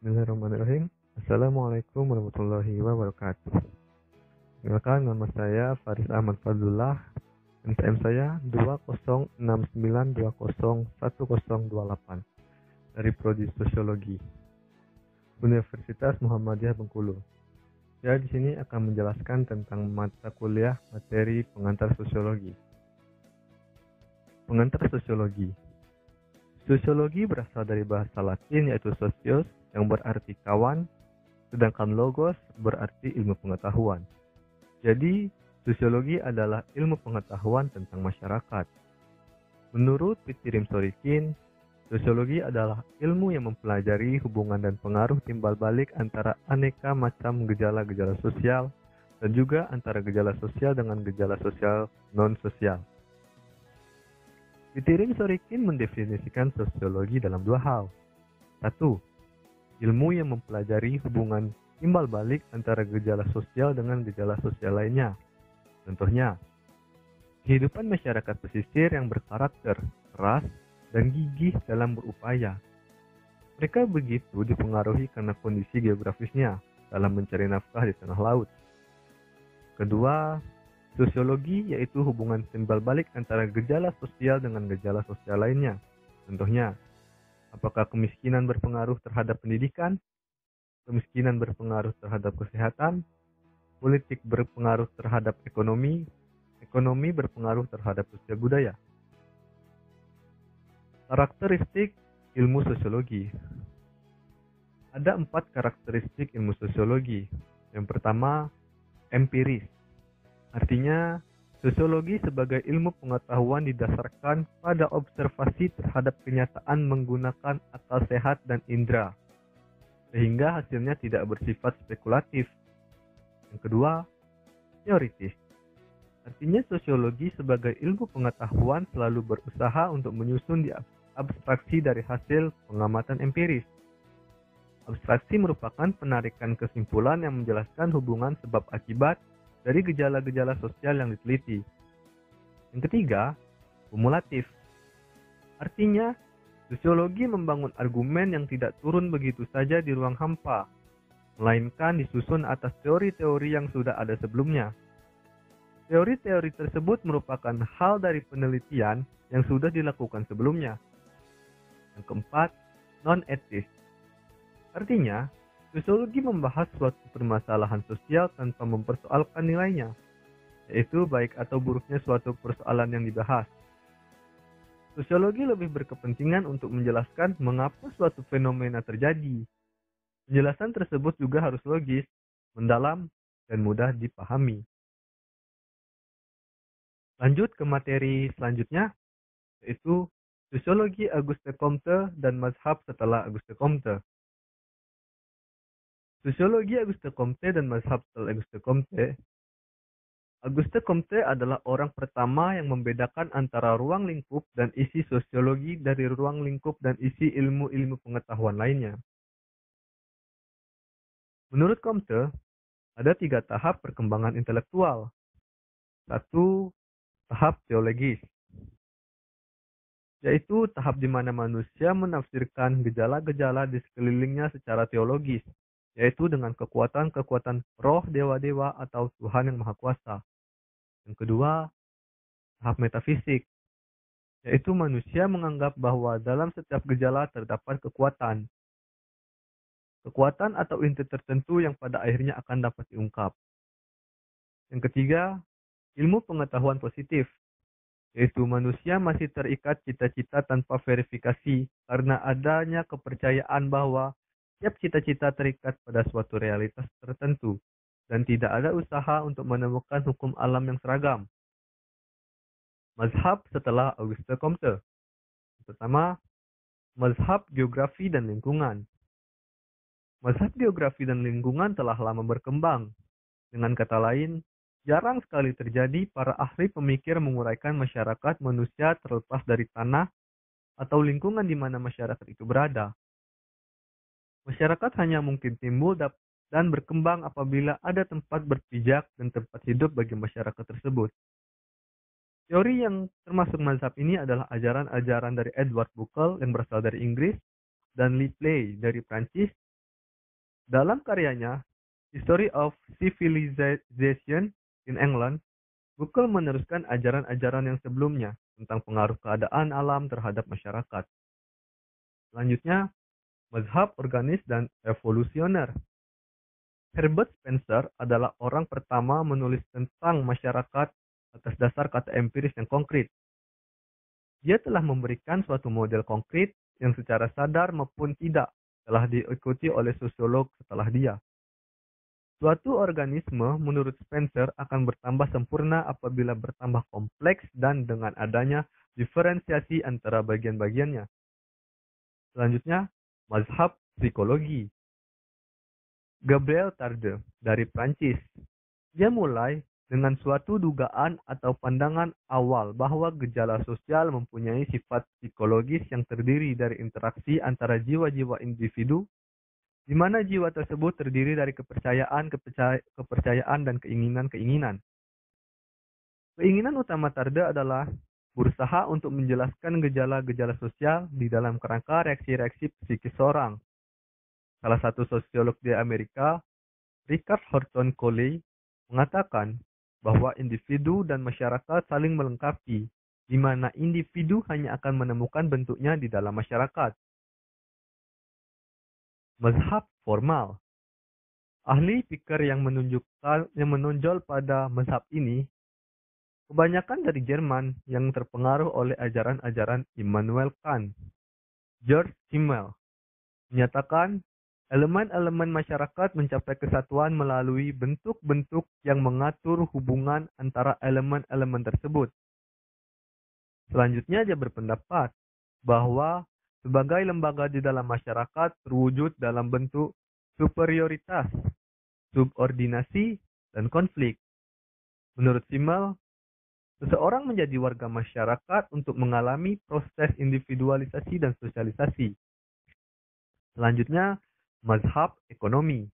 Bismillahirrahmanirrahim. Assalamualaikum warahmatullahi wabarakatuh. Perkenalkan, nama saya Faris Ahmad Fadlullah. NPM saya 2069201028 dari Prodi Sosiologi Universitas Muhammadiyah Bengkulu. Saya di sini akan menjelaskan tentang mata kuliah materi pengantar sosiologi. Pengantar sosiologi. Sosiologi berasal dari bahasa Latin yaitu socios yang berarti kawan, sedangkan logos berarti ilmu pengetahuan. Jadi, sosiologi adalah ilmu pengetahuan tentang masyarakat. Menurut Pitirim Sorikin, sosiologi adalah ilmu yang mempelajari hubungan dan pengaruh timbal balik antara aneka macam gejala-gejala sosial dan juga antara gejala sosial dengan gejala sosial non-sosial. Pitirim Sorikin mendefinisikan sosiologi dalam dua hal. 1. Ilmu yang mempelajari hubungan timbal balik antara gejala sosial dengan gejala sosial lainnya. Contohnya, kehidupan masyarakat pesisir yang berkarakter keras dan gigih dalam berupaya. Mereka begitu dipengaruhi karena kondisi geografisnya dalam mencari nafkah di tengah laut. Kedua, sosiologi yaitu hubungan timbal balik antara gejala sosial dengan gejala sosial lainnya. Contohnya, apakah kemiskinan berpengaruh terhadap pendidikan, kemiskinan berpengaruh terhadap kesehatan, politik berpengaruh terhadap ekonomi, ekonomi berpengaruh terhadap sosial budaya. Karakteristik ilmu sosiologi. Ada 4 karakteristik ilmu sosiologi. Yang pertama, empiris. Artinya, sosiologi sebagai ilmu pengetahuan didasarkan pada observasi terhadap kenyataan menggunakan akal sehat dan indera, sehingga hasilnya tidak bersifat spekulatif. Yang kedua, teoritis. Artinya sosiologi sebagai ilmu pengetahuan selalu berusaha untuk menyusun abstraksi dari hasil pengamatan empiris. Abstraksi merupakan penarikan kesimpulan yang menjelaskan hubungan sebab akibat dari gejala-gejala sosial yang diteliti. Yang ketiga, kumulatif. Artinya, sosiologi membangun argumen yang tidak turun begitu saja di ruang hampa, melainkan disusun atas teori-teori yang sudah ada sebelumnya. Teori-teori tersebut merupakan hal dari penelitian yang sudah dilakukan sebelumnya. Yang keempat, non-etis. Artinya, sosiologi membahas suatu permasalahan sosial tanpa mempersoalkan nilainya, yaitu baik atau buruknya suatu persoalan yang dibahas. Sosiologi lebih berkepentingan untuk menjelaskan mengapa suatu fenomena terjadi. Penjelasan tersebut juga harus logis, mendalam, dan mudah dipahami. Lanjut ke materi selanjutnya, yaitu sosiologi Auguste Comte dan mazhab setelah Auguste Comte. Sosiologi Auguste Comte dan mazhab setelah Auguste Comte. Auguste Comte adalah orang pertama yang membedakan antara ruang lingkup dan isi sosiologi dari ruang lingkup dan isi ilmu-ilmu pengetahuan lainnya. Menurut Comte, ada 3 tahap perkembangan intelektual. 1. Tahap teologis, yaitu tahap di mana manusia menafsirkan gejala-gejala di sekelilingnya secara teologis, yaitu dengan kekuatan-kekuatan roh dewa-dewa atau Tuhan yang Maha Kuasa. Yang kedua, tahap metafisik, yaitu manusia menganggap bahwa dalam setiap gejala terdapat kekuatan. Kekuatan atau inti tertentu yang pada akhirnya akan dapat diungkap. Yang ketiga, ilmu pengetahuan positif, yaitu manusia masih terikat cita-cita tanpa verifikasi karena adanya kepercayaan bahwa setiap cita-cita terikat pada suatu realitas tertentu dan tidak ada usaha untuk menemukan hukum alam yang seragam. Mazhab setelah Auguste Comte. Pertama, mazhab geografi dan lingkungan. Mazhab geografi dan lingkungan telah lama berkembang. Dengan kata lain, jarang sekali terjadi para ahli pemikir menguraikan masyarakat manusia terlepas dari tanah atau lingkungan di mana masyarakat itu berada. Masyarakat hanya mungkin timbul dan berkembang apabila ada tempat berpijak dan tempat hidup bagi masyarakat tersebut. Teori yang termasuk mazhab ini adalah ajaran-ajaran dari Edward Buckle yang berasal dari Inggris dan Lee Pley dari Prancis Dalam karyanya, History of Civilization in England, Buckle meneruskan ajaran-ajaran yang sebelumnya tentang pengaruh keadaan alam terhadap masyarakat. Selanjutnya, mazhab organis dan evolusioner. Herbert Spencer adalah orang pertama menulis tentang masyarakat atas dasar kata empiris yang konkret. Dia telah memberikan suatu model konkret yang secara sadar maupun tidak telah diikuti oleh sosiolog setelah dia. Suatu organisme menurut Spencer akan bertambah sempurna apabila bertambah kompleks dan dengan adanya diferensiasi antara bagian-bagiannya. Selanjutnya, mazhab psikologi. Gabriel Tarde dari Prancis. Dia mulai dengan suatu dugaan atau pandangan awal bahwa gejala sosial mempunyai sifat psikologis yang terdiri dari interaksi antara jiwa-jiwa individu, di mana jiwa tersebut terdiri dari kepercayaan dan keinginan-keinginan. Keinginan utama Tarde adalah berusaha untuk menjelaskan gejala-gejala sosial di dalam kerangka reaksi-reaksi psikis seorang. Salah satu sosiolog di Amerika, Richard Horton Coley, mengatakan bahwa individu dan masyarakat saling melengkapi, di mana individu hanya akan menemukan bentuknya di dalam masyarakat. Mazhab formal. Ahli pikir yang menonjol pada mazhab ini kebanyakan dari Jerman yang terpengaruh oleh ajaran-ajaran Immanuel Kant. George Simmel menyatakan elemen-elemen masyarakat mencapai kesatuan melalui bentuk-bentuk yang mengatur hubungan antara elemen-elemen tersebut. Selanjutnya dia berpendapat bahwa sebagai lembaga di dalam masyarakat terwujud dalam bentuk superioritas, subordinasi, dan konflik. Menurut Simmel, seseorang menjadi warga masyarakat untuk mengalami proses individualisasi dan sosialisasi. Selanjutnya, mazhab ekonomi.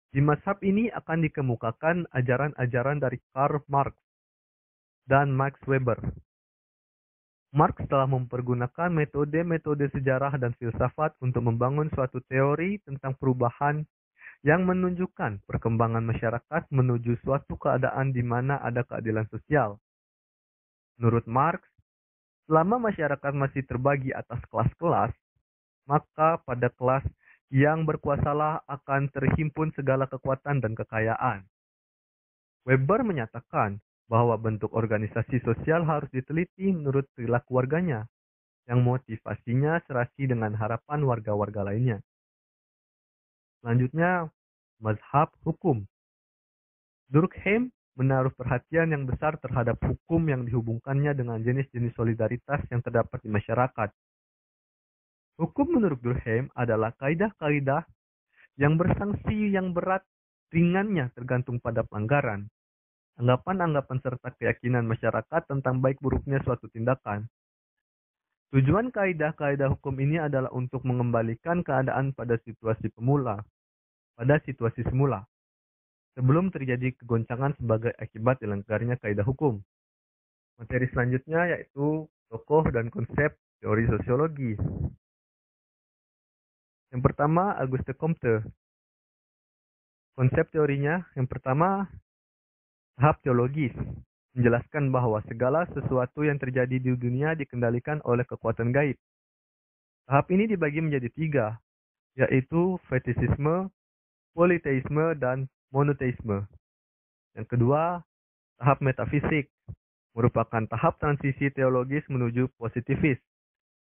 Di mazhab ini akan dikemukakan ajaran-ajaran dari Karl Marx dan Max Weber. Marx telah mempergunakan metode-metode sejarah dan filsafat untuk membangun suatu teori tentang perubahan yang menunjukkan perkembangan masyarakat menuju suatu keadaan di mana ada keadilan sosial. Menurut Marx, selama masyarakat masih terbagi atas kelas-kelas, maka pada kelas yang berkuasalah akan terhimpun segala kekuatan dan kekayaan. Weber menyatakan bahwa bentuk organisasi sosial harus diteliti menurut perilaku warganya, yang motivasinya serasi dengan harapan warga-warga lainnya. Selanjutnya, mazhab hukum. Durkheim menaruh perhatian yang besar terhadap hukum yang dihubungkannya dengan jenis-jenis solidaritas yang terdapat di masyarakat. Hukum menurut Durkheim adalah kaidah-kaidah yang bersanksi yang berat, ringannya tergantung pada pelanggaran, anggapan-anggapan serta keyakinan masyarakat tentang baik buruknya suatu tindakan. Tujuan kaidah-kaidah hukum ini adalah untuk mengembalikan keadaan pada situasi semula, sebelum terjadi kegoncangan sebagai akibat dilanggarnya kaidah hukum. Materi selanjutnya yaitu tokoh dan konsep teori sosiologi. Yang pertama, Auguste Comte. Konsep teorinya, yang pertama, tahap teologis, menjelaskan bahwa segala sesuatu yang terjadi di dunia dikendalikan oleh kekuatan gaib. Tahap ini dibagi menjadi 3, yaitu fetisisme, politeisme, dan monoteisme. Yang kedua, tahap metafisik, merupakan tahap transisi teologis menuju positivis.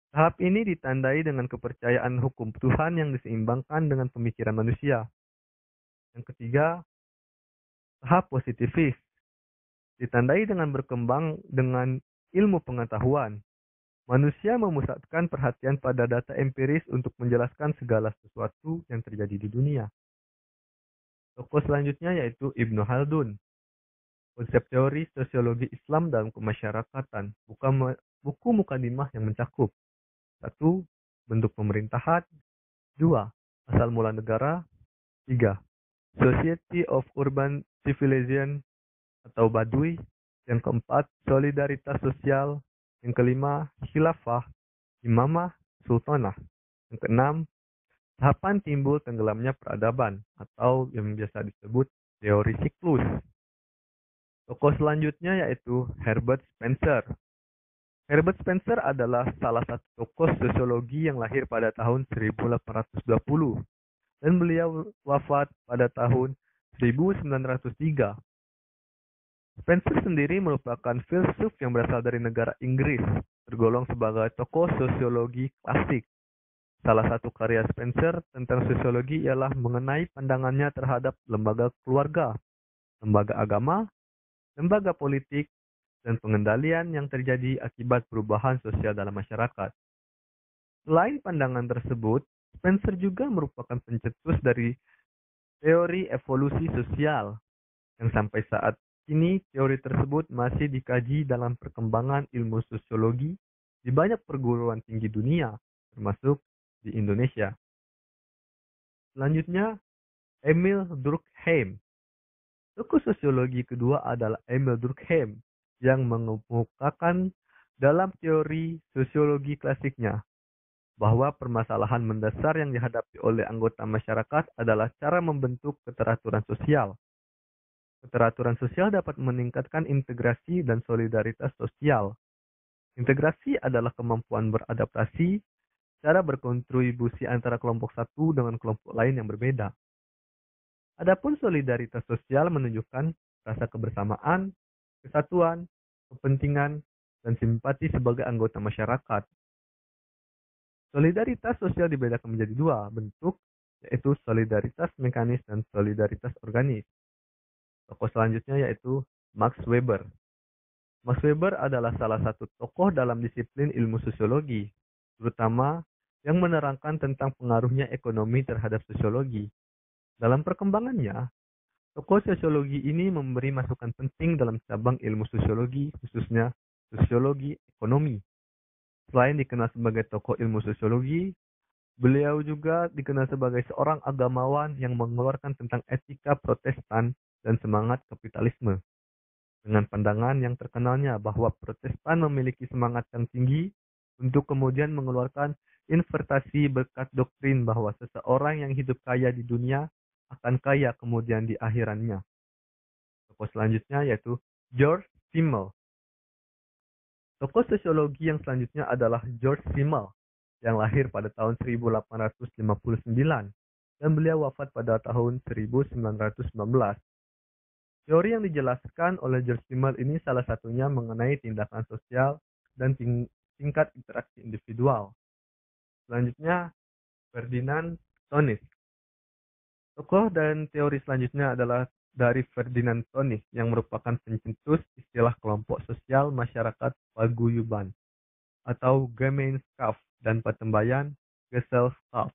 Tahap ini ditandai dengan kepercayaan hukum Tuhan yang diseimbangkan dengan pemikiran manusia. Yang ketiga, tahap positivis, ditandai dengan berkembang dengan ilmu pengetahuan. Manusia memusatkan perhatian pada data empiris untuk menjelaskan segala sesuatu yang terjadi di dunia. Tokoh selanjutnya yaitu Ibnu Khaldun. Konsep teori sosiologi Islam dalam kemasyarakatan, buku Mukadimah yang mencakup 1. Bentuk pemerintahan. 2. Asal mula negara. 3. Society of Urban Civilization atau Baduy. Yang keempat, solidaritas sosial. Yang kelima, khilafah, imamah, sultanah. Yang keenam, tahapan timbul tenggelamnya peradaban atau yang biasa disebut teori siklus. Tokoh selanjutnya yaitu Herbert Spencer. Herbert Spencer adalah salah satu tokoh sosiologi yang lahir pada tahun 1820 dan beliau wafat pada tahun 1903. Spencer sendiri merupakan filsuf yang berasal dari negara Inggris, tergolong sebagai tokoh sosiologi klasik. Salah satu karya Spencer tentang sosiologi ialah mengenai pandangannya terhadap lembaga keluarga, lembaga agama, lembaga politik, dan pengendalian yang terjadi akibat perubahan sosial dalam masyarakat. Selain pandangan tersebut, Spencer juga merupakan pencetus dari teori evolusi sosial, yang sampai saat ini teori tersebut masih dikaji dalam perkembangan ilmu sosiologi di banyak perguruan tinggi dunia, termasuk di Indonesia. Selanjutnya, Emil Durkheim. Tokoh sosiologi kedua adalah Emil Durkheim yang mengemukakan dalam teori sosiologi klasiknya bahwa permasalahan mendasar yang dihadapi oleh anggota masyarakat adalah cara membentuk keteraturan sosial. Keteraturan sosial dapat meningkatkan integrasi dan solidaritas sosial. Integrasi adalah kemampuan beradaptasi, cara berkontribusi antara kelompok satu dengan kelompok lain yang berbeda. Adapun solidaritas sosial menunjukkan rasa kebersamaan, kesatuan, kepentingan, dan simpati sebagai anggota masyarakat. Solidaritas sosial dibedakan menjadi dua bentuk, yaitu solidaritas mekanis dan solidaritas organik. Tokoh selanjutnya yaitu Max Weber. Max Weber adalah salah satu tokoh dalam disiplin ilmu sosiologi, terutama yang menerangkan tentang pengaruhnya ekonomi terhadap sosiologi. Dalam perkembangannya, tokoh sosiologi ini memberi masukan penting dalam cabang ilmu sosiologi, khususnya sosiologi ekonomi. Selain dikenal sebagai tokoh ilmu sosiologi, beliau juga dikenal sebagai seorang agamawan yang mengeluarkan tentang etika Protestan dan semangat kapitalisme. Dengan pandangan yang terkenalnya bahwa Protestan memiliki semangat yang tinggi untuk kemudian mengeluarkan invertasi berkat doktrin bahwa seseorang yang hidup kaya di dunia akan kaya kemudian di akhirannya. Tokoh selanjutnya yaitu George Simmel. Tokoh sosiologi yang selanjutnya adalah George Simmel yang lahir pada tahun 1859 dan beliau wafat pada tahun 1919. Teori yang dijelaskan oleh George Simmel ini salah satunya mengenai tindakan sosial dan tingkat interaksi individual. Selanjutnya, Ferdinand Tönnies. Tokoh dan teori selanjutnya adalah dari Ferdinand Tönnies yang merupakan pencetus istilah kelompok sosial masyarakat paguyuban atau Gemeinschaft dan patembayan Gesellschaft.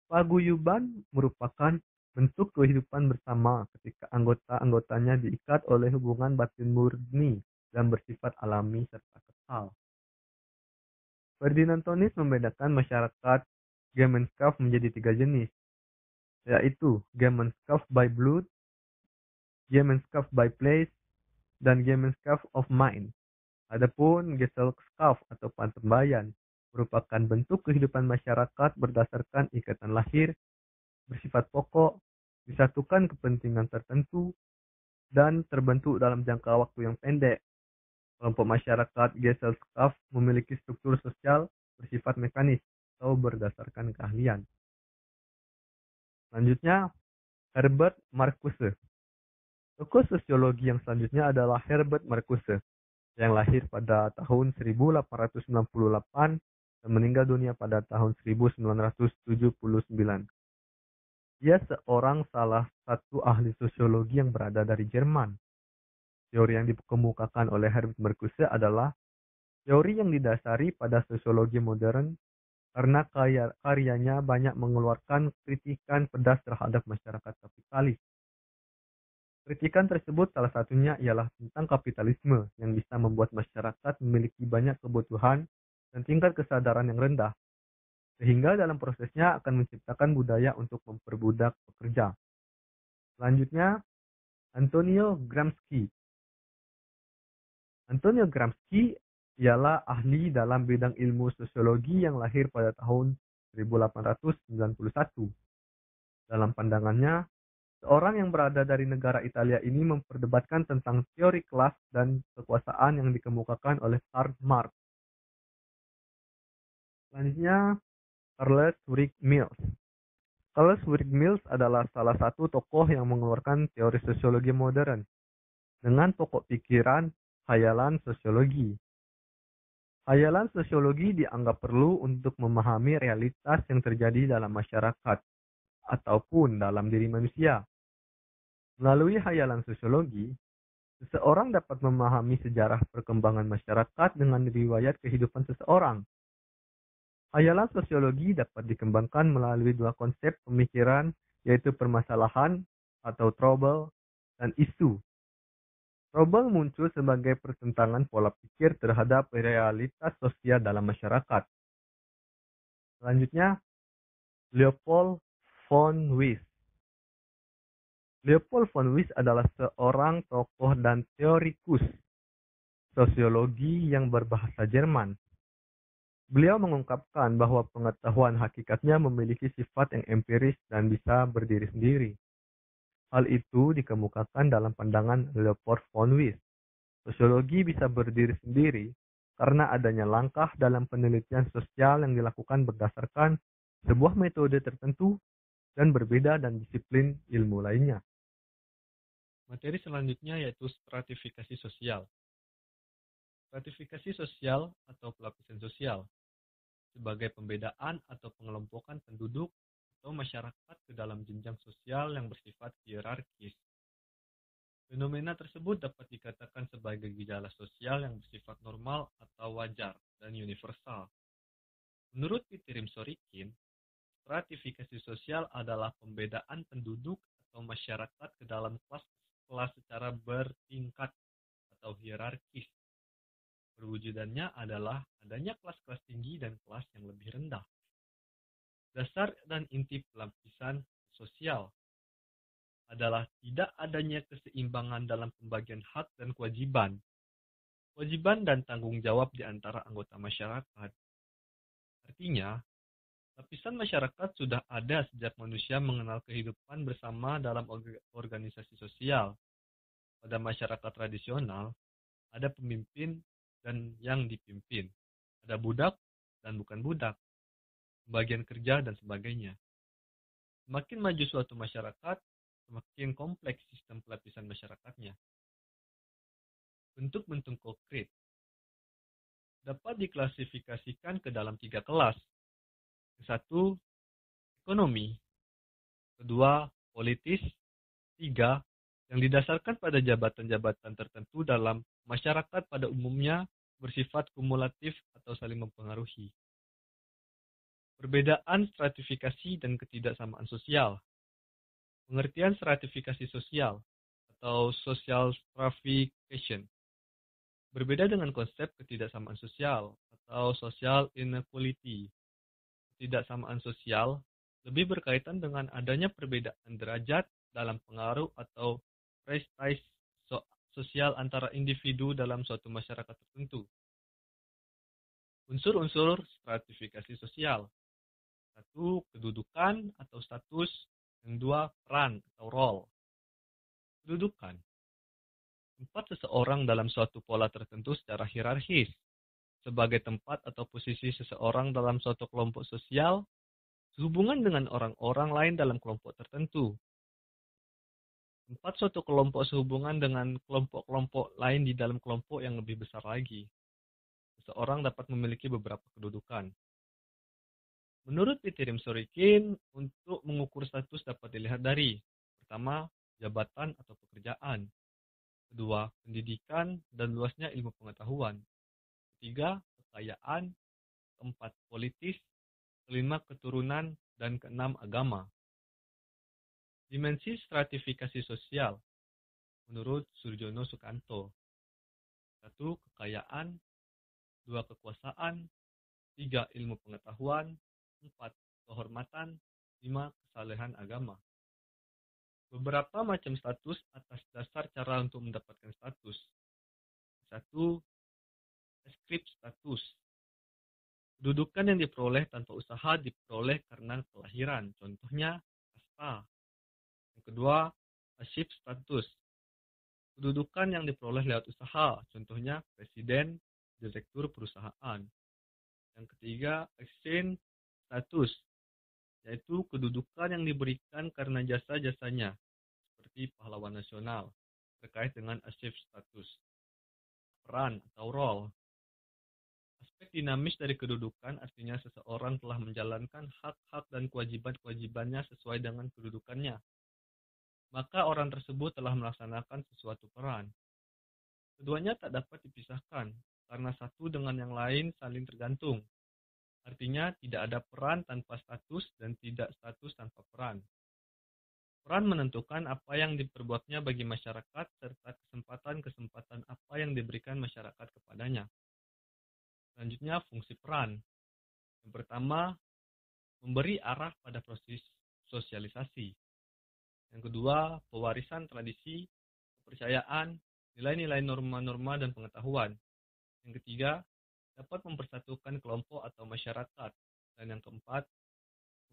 Paguyuban merupakan bentuk kehidupan bersama ketika anggota-anggotanya diikat oleh hubungan batin murni dan bersifat alami serta kekal. Ferdinand Tönnies membedakan masyarakat Gemeinschaft menjadi 3 jenis, yaitu Gemeinschaft by blood, Gemeinschaft by place, dan Gemeinschaft of mind. Adapun Gesellschaft atau patembayan merupakan bentuk kehidupan masyarakat berdasarkan ikatan lahir, bersifat pokok, disatukan kepentingan tertentu, dan terbentuk dalam jangka waktu yang pendek. Kelompok masyarakat Gesellschaft memiliki struktur sosial bersifat mekanis atau berdasarkan keahlian. Selanjutnya, Herbert Marcuse. Tokoh sosiologi yang selanjutnya adalah Herbert Marcuse, yang lahir pada tahun 1898 dan meninggal dunia pada tahun 1979. Dia seorang salah satu ahli sosiologi yang berada dari Jerman. Teori yang dikemukakan oleh Herbert Marcuse adalah teori yang didasari pada sosiologi modern karena karyanya banyak mengeluarkan kritikan pedas terhadap masyarakat kapitalis. Kritikan tersebut salah satunya ialah tentang kapitalisme yang bisa membuat masyarakat memiliki banyak kebutuhan dan tingkat kesadaran yang rendah, sehingga dalam prosesnya akan menciptakan budaya untuk memperbudak pekerja. Selanjutnya, Antonio Gramsci. Antonio Gramsci ialah ahli dalam bidang ilmu sosiologi yang lahir pada tahun 1891. Dalam pandangannya, seorang yang berada dari negara Italia ini memperdebatkan tentang teori kelas dan kekuasaan yang dikemukakan oleh Karl Marx. Selanjutnya, Charles Wright Mills. Charles Wright Mills adalah salah satu tokoh yang mengeluarkan teori sosiologi modern dengan pokok pikiran khayalan sosiologi. Khayalan sosiologi dianggap perlu untuk memahami realitas yang terjadi dalam masyarakat ataupun dalam diri manusia. Melalui khayalan sosiologi, seseorang dapat memahami sejarah perkembangan masyarakat dengan riwayat kehidupan seseorang. Khayalan sosiologi dapat dikembangkan melalui dua konsep pemikiran, yaitu permasalahan atau trouble dan isu. Trouble muncul sebagai pertentangan pola pikir terhadap realitas sosial dalam masyarakat. Selanjutnya, Leopold von Wies. Leopold von Wies adalah seorang tokoh dan teorikus sosiologi yang berbahasa Jerman. Beliau mengungkapkan bahwa pengetahuan hakikatnya memiliki sifat yang empiris dan bisa berdiri sendiri. Hal itu dikemukakan dalam pandangan Leopold von Wies. Sosiologi bisa berdiri sendiri karena adanya langkah dalam penelitian sosial yang dilakukan berdasarkan sebuah metode tertentu dan berbeda dan disiplin ilmu lainnya. Materi selanjutnya yaitu stratifikasi sosial. Stratifikasi sosial atau pelapisan sosial sebagai pembedaan atau pengelompokan penduduk atau masyarakat ke dalam jenjang sosial yang bersifat hierarkis. Fenomena tersebut dapat dikatakan sebagai gejala sosial yang bersifat normal atau wajar dan universal. Menurut Pitirim Sorikin, stratifikasi sosial adalah pembedaan penduduk atau masyarakat ke dalam kelas-kelas secara bertingkat atau hierarkis. Perwujudannya adalah adanya kelas-kelas tinggi dan kelas yang lebih rendah. Dasar dan inti pelapisan sosial adalah tidak adanya keseimbangan dalam pembagian hak dan kewajiban dan tanggung jawab di antara anggota masyarakat. Artinya, lapisan masyarakat sudah ada sejak manusia mengenal kehidupan bersama dalam organisasi sosial. Pada masyarakat tradisional, ada pemimpin dan yang dipimpin. Ada budak dan bukan budak, pembagian kerja dan sebagainya. Semakin maju suatu masyarakat, semakin kompleks sistem pelapisan masyarakatnya. Bentuk-bentuk konkret dapat diklasifikasikan ke dalam 3 kelas. Yang satu, ekonomi. Kedua, politis. 3, yang didasarkan pada jabatan-jabatan tertentu dalam masyarakat pada umumnya bersifat kumulatif atau saling mempengaruhi. Perbedaan stratifikasi dan ketidaksamaan sosial. Pengertian stratifikasi sosial atau social stratification berbeda dengan konsep ketidaksamaan sosial atau social inequality. Ketidaksamaan sosial lebih berkaitan dengan adanya perbedaan derajat dalam pengaruh atau prestige sosial antara individu dalam suatu masyarakat tertentu. Unsur-unsur stratifikasi sosial. 1. Kedudukan atau status. Yang 2. Peran atau role. Kedudukan. Tempat seseorang dalam suatu pola tertentu secara hierarkis. Sebagai tempat atau posisi seseorang dalam suatu kelompok sosial, sehubungan dengan orang-orang lain dalam kelompok tertentu. Tempat suatu kelompok sehubungan dengan kelompok-kelompok lain di dalam kelompok yang lebih besar lagi. Seseorang dapat memiliki beberapa kedudukan. Menurut Pitirim Sorikin, untuk mengukur status dapat dilihat dari: pertama, jabatan atau pekerjaan. Kedua, pendidikan dan luasnya ilmu pengetahuan. Ketiga, kekayaan. Keempat, politis. Kelima, keturunan. Dan keenam, agama. Dimensi stratifikasi sosial menurut Surjono Sukanto. 1. Kekayaan. 2. Kekuasaan. 3. Ilmu pengetahuan. 4. Kehormatan. 5. Kesalehan agama. Beberapa macam status atas dasar cara untuk mendapatkan status. 1. Deskripsi status. Kedudukan yang diperoleh tanpa usaha diperoleh karena kelahiran, contohnya kasta. Yang kedua, achieve status. Kedudukan yang diperoleh lewat usaha, contohnya presiden, direktur perusahaan. Yang ketiga, exchange status, yaitu kedudukan yang diberikan karena jasa-jasanya, seperti pahlawan nasional, terkait dengan achieve status. Peran atau role. Aspek dinamis dari kedudukan artinya seseorang telah menjalankan hak-hak dan kewajiban-kewajibannya sesuai dengan kedudukannya. Maka orang tersebut telah melaksanakan sesuatu peran. Keduanya tak dapat dipisahkan, karena satu dengan yang lain saling tergantung. Artinya tidak ada peran tanpa status dan tidak status tanpa peran. Peran menentukan apa yang diperbuatnya bagi masyarakat serta kesempatan-kesempatan apa yang diberikan masyarakat kepadanya. Selanjutnya, fungsi peran. Yang pertama, memberi arah pada proses sosialisasi. Yang kedua, pewarisan tradisi, kepercayaan, nilai-nilai norma-norma dan pengetahuan. Yang ketiga, dapat mempersatukan kelompok atau masyarakat. Dan yang keempat,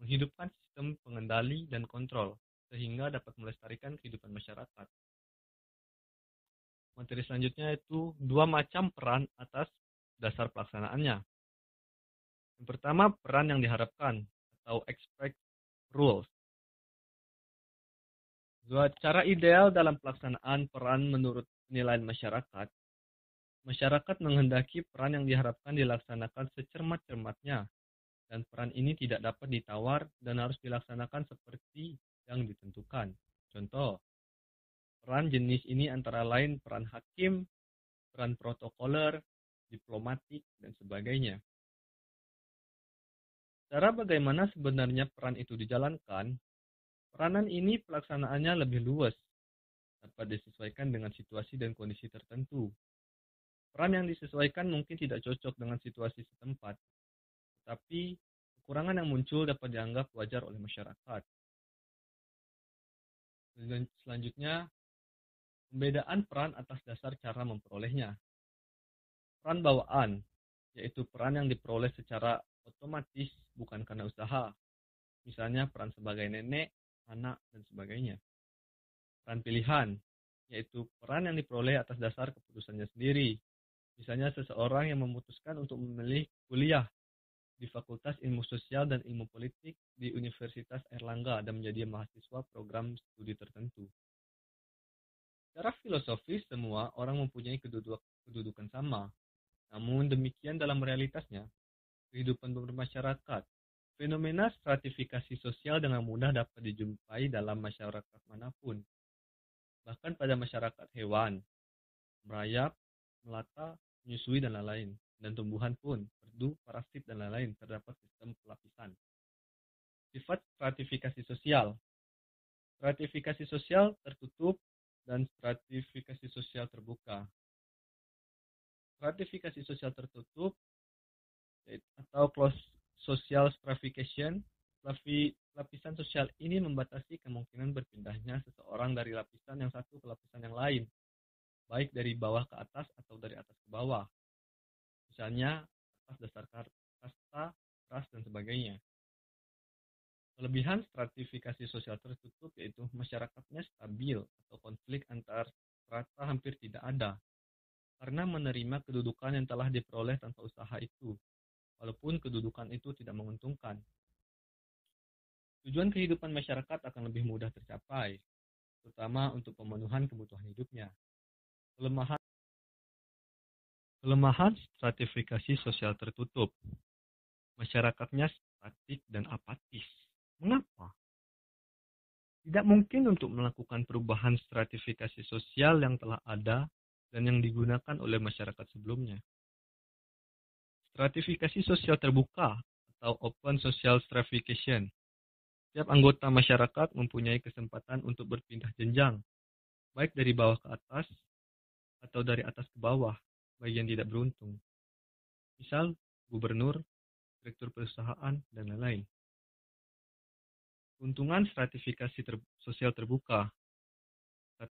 menghidupkan sistem pengendali dan kontrol, sehingga dapat melestarikan kehidupan masyarakat. Materi selanjutnya itu 2 macam peran atas dasar pelaksanaannya. Yang pertama, peran yang diharapkan atau expect rules. Cara ideal dalam pelaksanaan peran menurut penilaian masyarakat, masyarakat menghendaki peran yang diharapkan dilaksanakan secermat-cermatnya, dan peran ini tidak dapat ditawar dan harus dilaksanakan seperti yang ditentukan. Contoh, peran jenis ini antara lain peran hakim, peran protokoler, diplomatik, dan sebagainya. Cara bagaimana sebenarnya peran itu dijalankan, peranan ini pelaksanaannya lebih luas, dapat disesuaikan dengan situasi dan kondisi tertentu. Peran yang disesuaikan mungkin tidak cocok dengan situasi setempat, tetapi kekurangan yang muncul dapat dianggap wajar oleh masyarakat. Selanjutnya, pembedaan peran atas dasar cara memperolehnya. Peran bawaan, yaitu peran yang diperoleh secara otomatis bukan karena usaha. Misalnya peran sebagai nenek, anak, dan sebagainya. Peran pilihan, yaitu peran yang diperoleh atas dasar keputusannya sendiri. Misalnya seseorang yang memutuskan untuk memilih kuliah di Fakultas Ilmu Sosial dan Ilmu Politik di Universitas Airlangga dan menjadi mahasiswa program studi tertentu. Secara filosofis, semua orang mempunyai kedudukan sama. Namun demikian dalam realitasnya, kehidupan bermasyarakat, fenomena stratifikasi sosial dengan mudah dapat dijumpai dalam masyarakat manapun. Bahkan pada masyarakat hewan, merayap, melata, menyusui, dan lain-lain. Dan tumbuhan pun, perdu, parasit, dan lain-lain, terdapat sistem pelapisan. Sifat stratifikasi sosial. Stratifikasi sosial tertutup dan stratifikasi sosial terbuka. Stratifikasi sosial tertutup atau closed social stratification, lapisan sosial ini membatasi kemungkinan berpindahnya seseorang dari lapisan yang satu ke lapisan yang lain, baik dari bawah ke atas atau dari atas ke bawah. Misalnya atas dasar kasta, ras, dan sebagainya. Kelebihan stratifikasi sosial tertutup yaitu masyarakatnya stabil atau konflik antar strata hampir tidak ada, karena menerima kedudukan yang telah diperoleh tanpa usaha itu, walaupun kedudukan itu tidak menguntungkan. Tujuan kehidupan masyarakat akan lebih mudah tercapai, terutama untuk pemenuhan kebutuhan hidupnya. Kelemahan stratifikasi sosial tertutup. Masyarakatnya statik dan apatis. Mengapa? Tidak mungkin untuk melakukan perubahan stratifikasi sosial yang telah ada dan yang digunakan oleh masyarakat sebelumnya. Stratifikasi sosial terbuka atau open social stratification. Setiap anggota masyarakat mempunyai kesempatan untuk berpindah jenjang, baik dari bawah ke atas atau dari atas ke bawah bagi yang tidak beruntung. Misal, gubernur, direktur perusahaan, dan lain-lain. Keuntungan stratifikasi sosial terbuka.